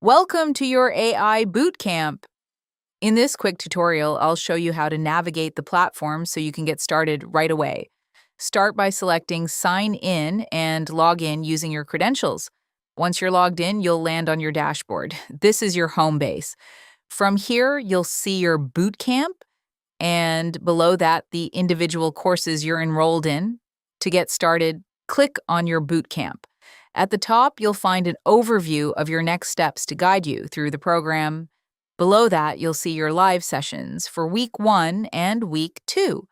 Welcome to your AI Bootcamp. In this quick tutorial, I'll show you how to navigate the platform so you can get started right away. Start by selecting Sign In and log in using your credentials. Once you're logged in, you'll land on your dashboard. This is your home base. From here, you'll see your bootcamp, and below that, the individual courses you're enrolled in. To get started, click on your bootcamp. At the top, you'll find an overview of your next steps to guide you through the program. Below that, you'll see your live sessions for week 1 and week 2.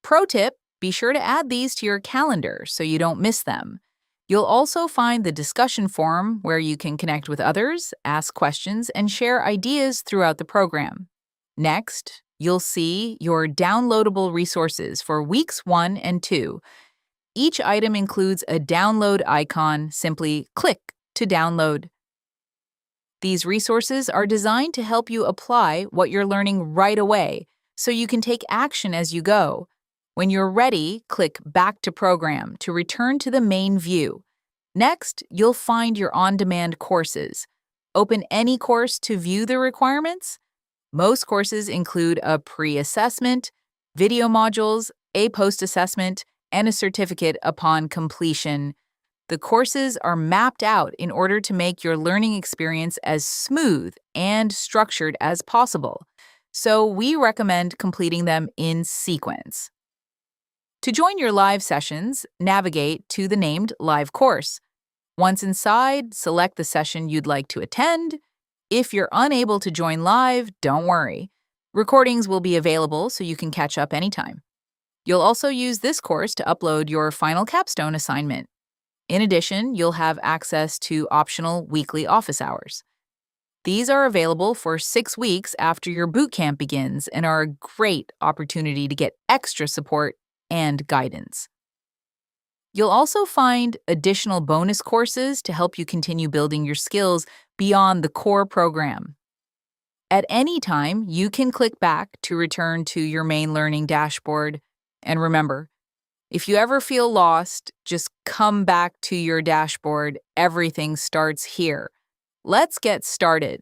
Pro tip, be sure to add these to your calendar so you don't miss them. You'll also find the discussion forum where you can connect with others, ask questions, and share ideas throughout the program. Next, you'll see your downloadable resources for weeks 1 and 2. Each item includes a download icon. Simply click to download. These resources are designed to help you apply what you're learning right away, so you can take action as you go. When you're ready, click Back to Program to return to the main view. Next, you'll find your on-demand courses. Open any course to view the requirements. Most courses include a pre-assessment, video modules, a post-assessment, and a certificate upon completion. The courses are mapped out in order to make your learning experience as smooth and structured as possible, so we recommend completing them in sequence. To join your live sessions, navigate to the named live course. Once inside, select the session you'd like to attend. If you're unable to join live, don't worry. Recordings will be available so you can catch up anytime. You'll also use this course to upload your final capstone assignment. In addition, you'll have access to optional weekly office hours. These are available for 6 weeks after your bootcamp begins and are a great opportunity to get extra support and guidance. You'll also find additional bonus courses to help you continue building your skills beyond the core program. At any time, you can click back to return to your main learning dashboard. And remember, if you ever feel lost, just come back to your dashboard. Everything starts here. Let's get started.